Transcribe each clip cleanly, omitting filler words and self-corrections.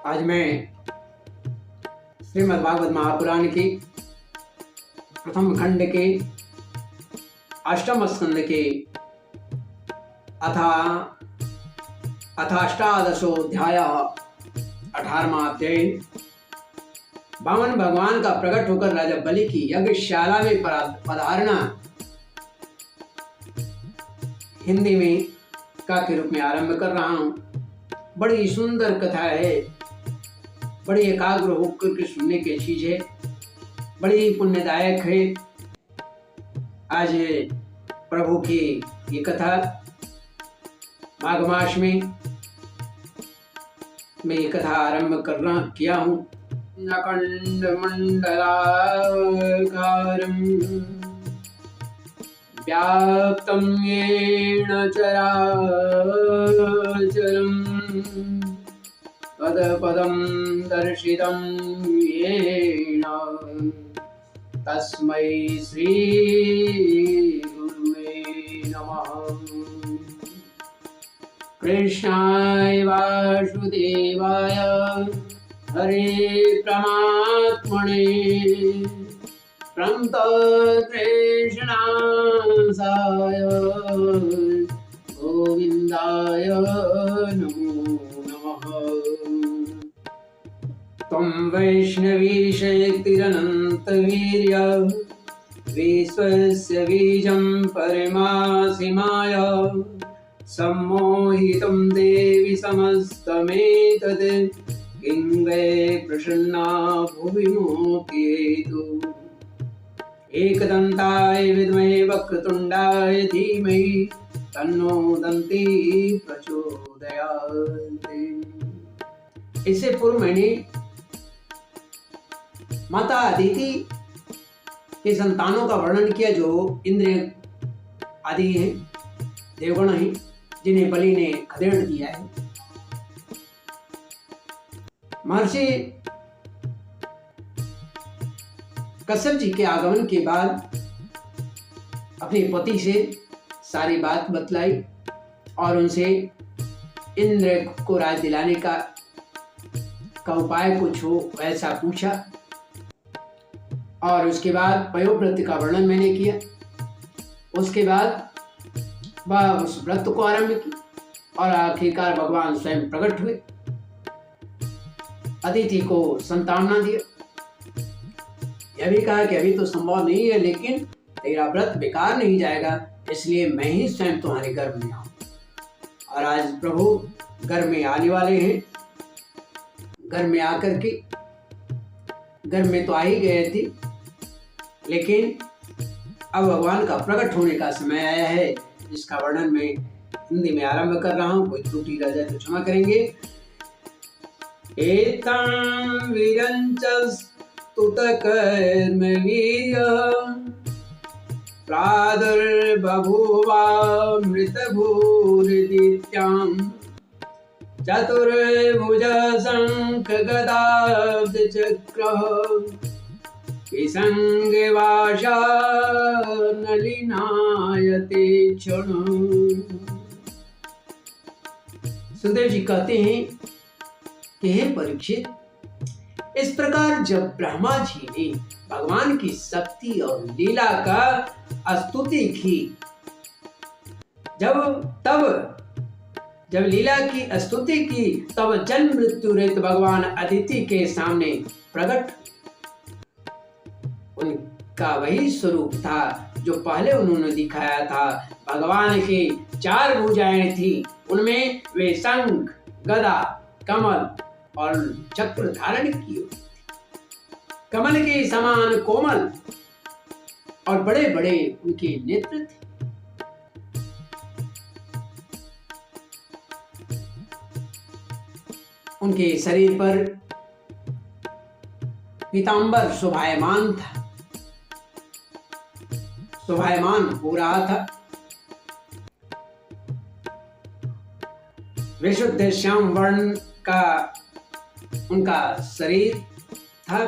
आज मैं श्रीमद् भागवत महापुराण की प्रथम खंड के अष्टम स्कंद के अथाष्टादशोऽध्याय 18वां अध्याय। वामन भगवान का प्रकट होकर राजा बलि की यज्ञशाला में पधारना हिंदी में का के रूप में आरंभ कर रहा हूँ। बड़ी सुंदर कथा है, बड़ी एकाग्र होकर के सुनने की चीज है, बड़ी पुण्यदायक है। आज प्रभु की ये कथा माघ मास में मैं ये कथा आरंभ किया हूँ। अखंड मंडलाकारं व्याप्तं येन चराचरं तत्पदं दर्शितं येन तस्मै श्री गुरुवे नमः। कृष्णाय वासुदेवाय हरे परमात्मने प्रणतकृष्णाय गोविन्दाय नमो नमः। त्वं वैष्णवी शक्तिरनन्तवीर्य विश्वस्य बीजं परमासि माया सम्मोहितं देवि समस्तमेतत् किं वै प्रसन्ना भुवि मोहितु। एकदन्ताय विद्महे वक्रतुण्डाय धीमहि तन्नो दन्ती प्रचोदयात्। इससे पूर्व मैंने माता अदिति के संतानों का वर्णन किया जो इंद्र आदि हैं, देवगण हैं, जिन्हें बलि ने खदेड़ दिया है। महर्षि कश्यप जी के आगमन के बाद अपने पति से सारी बात बतलाई और उनसे इंद्र को राज दिलाने का उपाय कुछ हो वैसा पूछा। और उसके बाद पयोव्रत का वर्णन मैंने किया। उसके बाद वह उस व्रत को आरंभ की और आखिरकार भगवान स्वयं प्रकट हुए, अदिति को संतावना दिया। यह भी कहा कि अभी तो संभव नहीं है, लेकिन तेरा व्रत बेकार नहीं जाएगा, इसलिए मैं ही स्वयं तुम्हारे गर्भ में आऊं। और आज प्रभु गर्भ में आने वाले हैं। गर्भ में आकर के गर्भ में तो आ ही गए थे, लेकिन अब भगवान का प्रकट होने का समय आया है, जिसका वर्णन मैं हिंदी में आरंभ कर रहा हूँ। कोई त्रुटि रह जाए तो क्षमा करेंगे। एतं वीरञ्च स्तुतकर्मवीर्यं प्रादुर्बभूवामृतभूरिदित्यां चतुर्भुजशङ्खगदाब्जचक्रः विसङ्गवासा नलिनायते क्षणं। सुखदेव जी कहते हैं कि हे परीक्षित, इस प्रकार जब ब्रह्मा जी ने भगवान की शक्ति और लीला का स्तुति की, जब लीला की स्तुति की, तब जन्म मृत्यु रहित भगवान अदिति के सामने प्रकट। उनका वही स्वरूप था जो पहले उन्होंने दिखाया था। भगवान की 4 भुजाएं थी, उनमें वे शंख, गदा, कमल और चक्र धारण किए। कमल के समान कोमल और बड़े बड़े उनके नेत्र थे। उनके शरीर पर पीतांबर शोभायमान हो रहा था। विशुद्ध श्याम वर्ण का उनका शरीर था।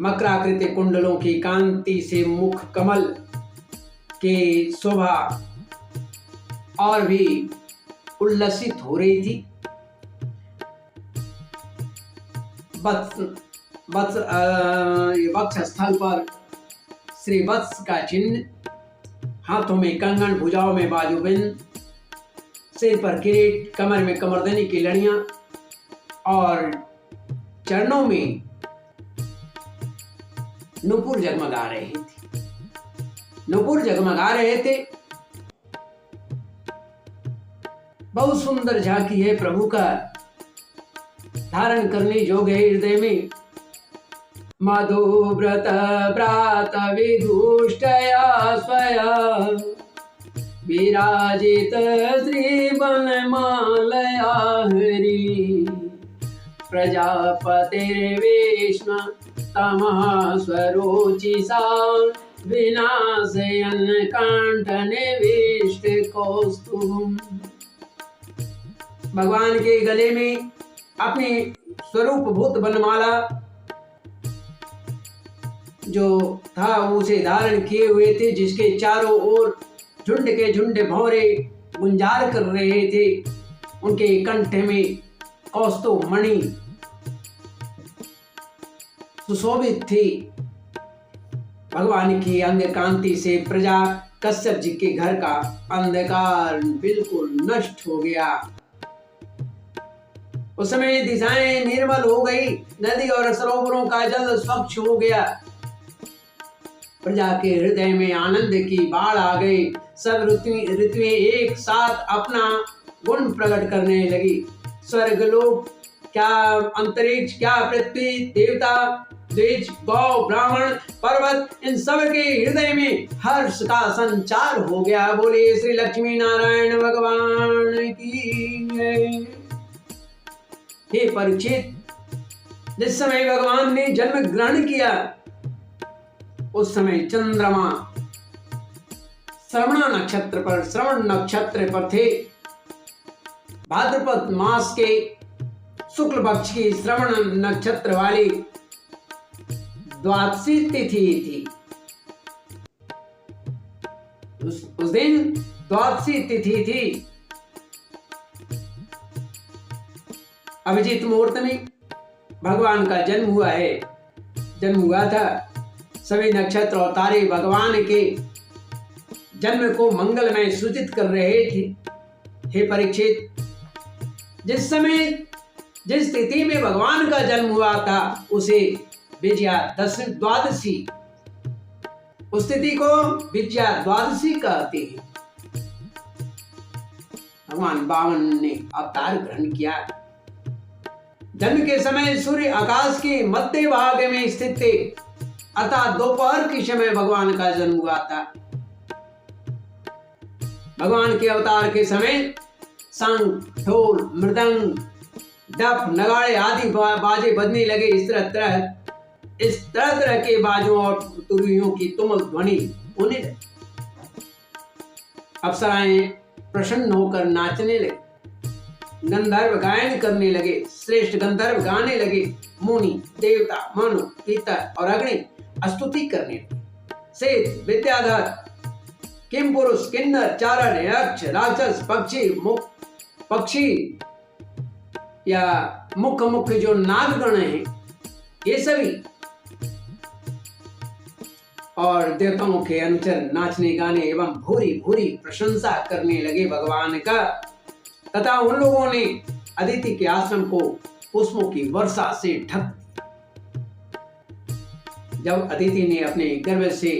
मकराकृति कुंडलों की कांति से मुख कमल की शोभा और भी उल्लसित हो रही थी। वत्स वत्स ये वक्ष स्थल पर श्री वत्स का चिन्ह, हाथों में कंगन, भुजाओं में बाजूबंद, सिर पर किरीट, कमर में कमरदनी की लड़ियां और चरणों में नूपुर जगमगा रहे थे। नूपुर जगमगा रहे थे। बहुत सुंदर झांकी है प्रभु का, धारण करने योग्य है हृदय में। मधुव्रत व्रात विदुष्टया स्वया विराजित श्री वनमालया हरि प्रजापतिर्विष्णु तमः स्वरोचिषा विनाशयन् कंठनिविष्ट कौस्तुभम्। भगवान के गले में अपनी स्वरूप भूत वनमाला जो था उसे धारण किए हुए थे, जिसके चारों ओर झुंड के झुंड भौरे गुंजार कर रहे थे। उनके कंठ में कौस्तुभ मणि सुशोभित थी। भगवान की अंग कांति से प्रजा कश्यप जी के घर का अंधकार बिल्कुल नष्ट हो गया। उस समय दिशाएं निर्मल हो गई, नदी और सरोवरों का जल स्वच्छ हो गया। प्रजा के हृदय में आनंद की बाढ़ आ गई। सब ऋतुएं एक साथ अपना गुण प्रकट करने लगी। स्वर्ग लोक क्या, अंतरिक्ष क्या, पृथ्वी, देवता, द्विज, गौ, ब्राह्मण, पर्वत, इन सब के हृदय में हर्ष का संचार हो गया। बोले श्री लक्ष्मी नारायण भगवान की जय। हे परीक्षित, जिस समय भगवान ने जन्म ग्रहण किया उस समय चंद्रमा श्रवण नक्षत्र पर थे। भाद्रपद मास के शुक्ल पक्ष की श्रवण नक्षत्र वाली द्वादशी तिथि थी। उस दिन द्वादशी तिथि थी। अभिजीत मुहूर्त में भगवान का जन्म हुआ था। सभी नक्षत्र और तारे भगवान के जन्म को मंगलमय सूचित कर रहे थे। हे परीक्षित, जिस तिथि में भगवान का जन्म हुआ था उसे विजया द्वादशी, उस तिथि को विजया द्वादशी कहते हैं। भगवान वामन ने अवतार ग्रहण किया। जन्म के समय सूर्य आकाश के मध्य भाग में स्थित थे, अर्थात दोपहर के समय भगवान का जन्म हुआ था। भगवान के अवतार के समय शंख, ढोल, मृदंग, डफ, नगाड़े आदि बाजे बजने लगे। इस तरह के बाजों और तुरहियों की तुमुल ध्वनि होने लगी। अप्सराएं प्रसन्न होकर नाचने लगे, गंधर्व गायन करने लगे, श्रेष्ठ गंधर्व गाने लगे, मुनि, देवता, मनु, पितर और अग्नि स्तुति करने लगे। सेठ, विद्याधर, किमपुरुष, किन्नर, चारण, यक्ष, राक्षस, पक्षी या मुख्य जो नागगण हैं, ये सभी और देवताओं के अनुचर नाचने गाने एवं भूरी भूरी प्रशंसा करने लगे भगवान का। तथा उन लोगों ने अदिति के आश्रम को पुष्पों की वर्षा से ढक दिया। जब अदिति ने अपने गर्भ से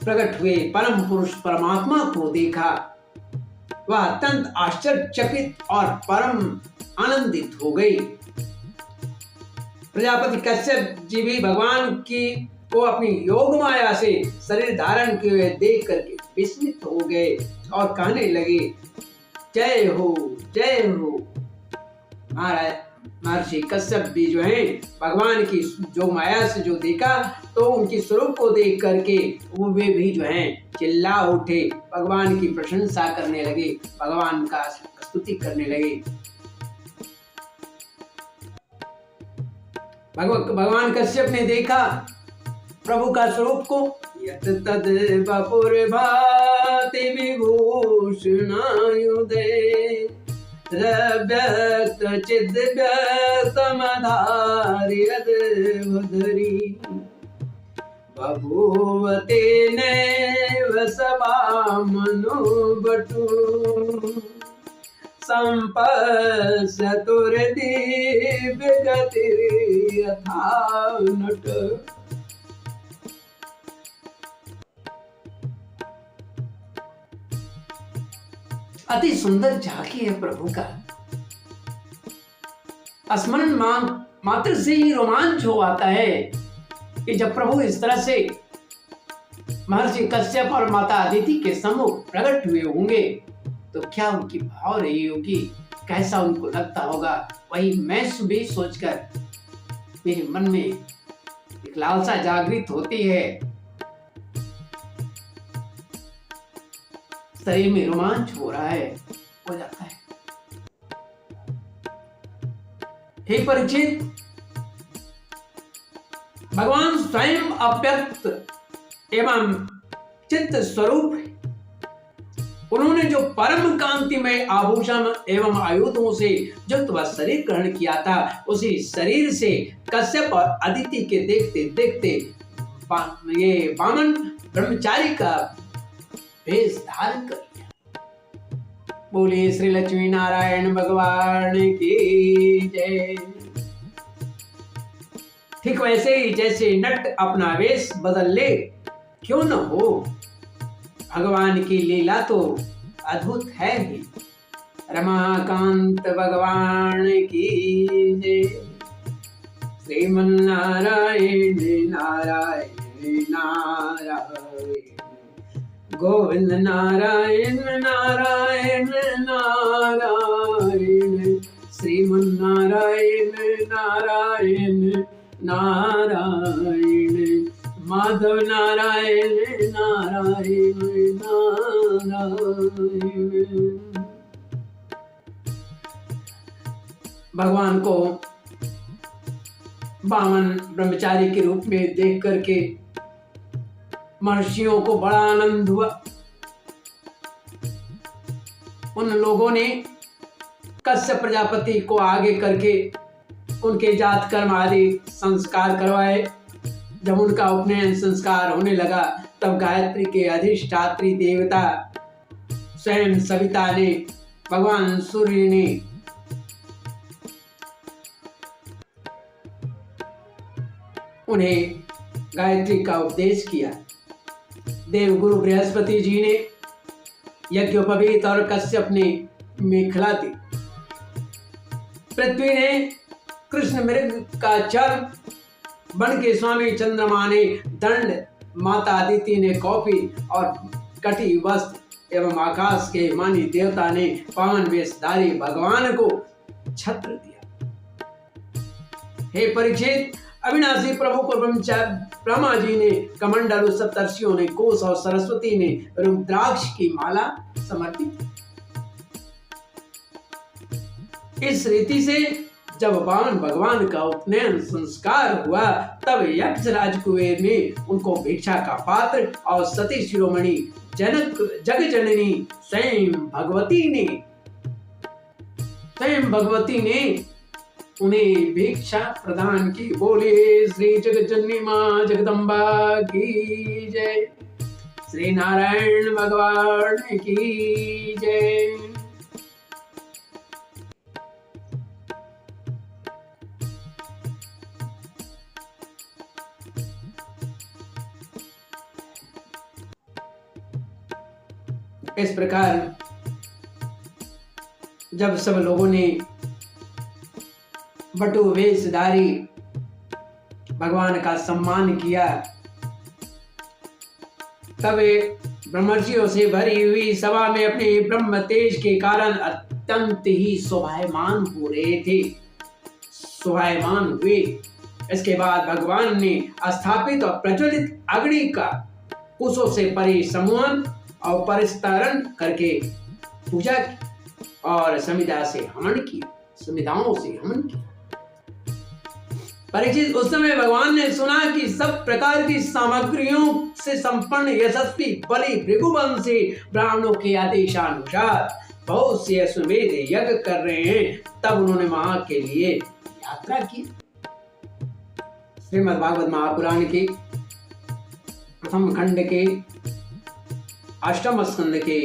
प्रकट हुए परम पुरुष परमात्मा को देखा, वह अत्यंत आश्चर्यचकित और परम आनंदित हो गई। प्रजापति कश्यप जी भी भगवान को अपनी योग माया से शरीर धारण किए हुए देख करके विस्मित हो गए और कहने लगे, जय हो जय हो। महाराज महर्षि कश्यप भी जो है भगवान की जो माया से जो देखा तो उनकी स्वरूप को देख करके वे भी जो है चिल्ला उठे, भगवान की प्रशंसा करने लगे, भगवान का स्तुति करने लगे। भगवान कश्यप ने देखा प्रभु का स्वरूप को, यत् तद् वपुर्भाति विभूषणायुधे व्यक्त चिद व्यक्तमधारि अद्भुतरी बभूवते नैव सभा मनुबटु संपश्यतुर्दिव्य गतिर्यथा नट। अति सुंदर झांकी है प्रभु का। स्मरण मात्र से ही रोमांच हो आता है कि जब प्रभु इस तरह से महर्षि कश्यप और माता अदिति के सम्मुख प्रकट हुए होंगे तो क्या उनकी भाव रही होगी, कैसा उनको लगता होगा। वही मैं सुबह सोचकर मेरे मन में एक लालसा जागृत होती है, शरीर में रोमांच हो रहा है, हो जाता है। हे परीक्षित, भगवान स्वयं अव्यक्त एवं चित्त स्वरूप है। उन्होंने जो परम कांतिमय आभूषण एवं आयुधों से युक्त वह शरीर ग्रहण किया था, उसी शरीर से कश्यप और अदिति के देखते देखते ये वामन ब्रह्मचारी का वेश धारण कर लिया। बोले श्री लक्ष्मी नारायण भगवान की जय। ठीक वैसे ही जैसे नट अपना वेश बदल ले, क्यों न हो, भगवान की लीला तो अद्भुत है ही। रमाकांत भगवान की जय। श्रीमन्नारायण नारायण नारायण, गोविंद नारायण नारायण नारायण, श्रीमन्नारायण नारायण नारायण, माधव नारायण नारायण नारायण। भगवान को वामन ब्रह्मचारी के रूप में देख करके महर्षियों को बड़ा आनंद हुआ। उन लोगों ने कश्यप प्रजापति को आगे करके उनके जात कर्म आदि संस्कार करवाए। जब उनका उपनयन संस्कार होने लगा तब गायत्री के अधिष्ठात्री देवता स्वयं सविता ने, भगवान सूर्य ने उन्हें गायत्री का उपदेश किया। देवगुरु बृहस्पति जी ने यज्ञोपवीत और कश्यप ने मेखला दी। पृथ्वी ने कृष्ण मृग का चर्म, वन के स्वामी चंद्रमा ने दंड, माता अदिति ने कॉपी और कटी वस्त्र एवं आकाश के मानी देवता ने पावन वेशधारी भगवान को छत्र दिया। हे परीक्षित, अविनाशी प्रभु को ब्रह्मा जी ने कमंडलु, सप्तर्षियों ने कोश और सरस्वती ने रुद्राक्ष की माला समर्पित। इस रीति से जब वामन भगवान का उपनयन संस्कार हुआ तब यक्ष राजकुबेर ने उनको भिक्षा का पात्र और सती शिरोमणि जग जननी स्वयं भगवती ने उन्हें भिक्षा प्रदान की। बोले श्री जगजननी मां जगदम्बा की जय। श्री नारायण भगवान की जय। इस प्रकार जब सब लोगों ने बटु वेशधारी भगवान का सम्मान किया तब ब्रह्मर्षियों से भरी हुई सभा में अपने ब्रह्म तेज के कारण अत्यंत ही शोभायमान हो रहे थे, शोभायमान हुए। इसके बाद भगवान ने स्थापित और प्रज्वलित अग्नि का कुशों से परिसमूहन और परिस्तरण करके पूजा की और समिधाओं से हवन किया। परीक्षित, उस समय भगवान ने सुना कि सब प्रकार की सामग्रियों से संपन्न यशस्वी बलि भृगुवंशी ब्राह्मणों के आदेशानुसार बहुत से अश्वमेध यज्ञ कर रहे हैं, तब उन्होंने वहां के लिए यात्रा की। श्रीमद् भागवत महापुराण के प्रथम खंड के अष्टम स्कंद के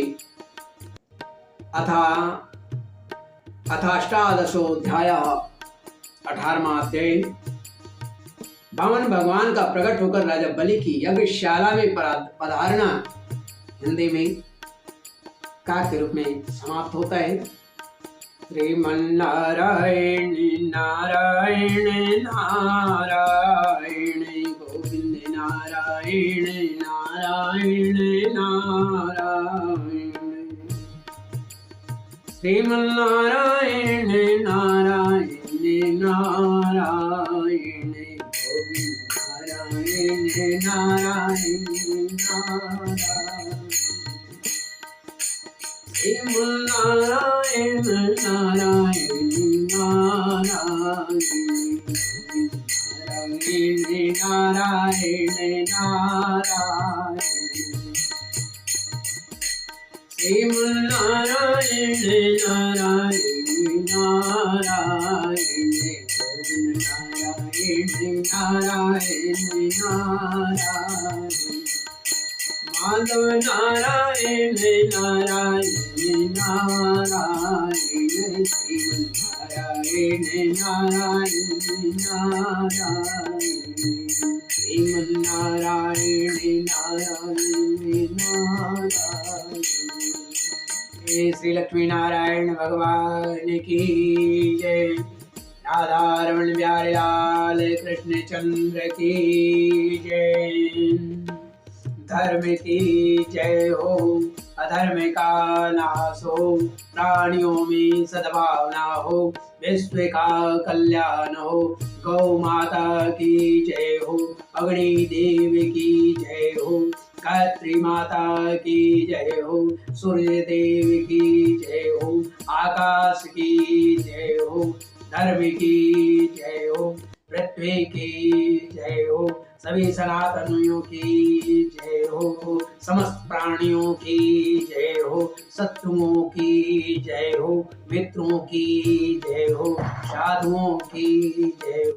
अथाष्टादशोऽध्याय 18वां अध्याय। वामन भगवान का प्रकट होकर राजा बलि की यज्ञशाला में पधारना हिंदी में का के रूप में समाप्त होता है। श्रीमन्नारायण नारायण नारायण गोविंद नारायण नारायण नारायण। श्रीमन्नारायण नारायण नारायण गोविंद नारायण नारायण नारायण। श्रीमन्नारायण नारायण नारायण नारायण नारायण। श्रीमन्नारायण नारायण नारायण गोविंद नारायण नारायण नारायण। माधव नारायण नारायण नारायण श्रीमन्नारायण नारायण नारायण। श्रीमन्नारायण नारायण नारायण। श्री लक्ष्मी नारायण भगवान की जय। राधा रमण बिहारी लाल कृष्ण चंद्र की जय। धर्म की जय हो, अधर्म का नाश हो, प्राणियों में सद्भावना हो, विश्व का कल्याण हो। गौ माता की जय हो, अग्नि देव की जय हो, गायत्री माता की जय हो, सूर्य देव की जय हो, आकाश की जय हो, धर्म की जय हो, पृथ्वी की जय हो, सभी सनातनियों की जय हो, समस्त प्राणियों की जय हो, शत्रुओं की जय हो, मित्रों की जय हो, साधुओं की जय हो।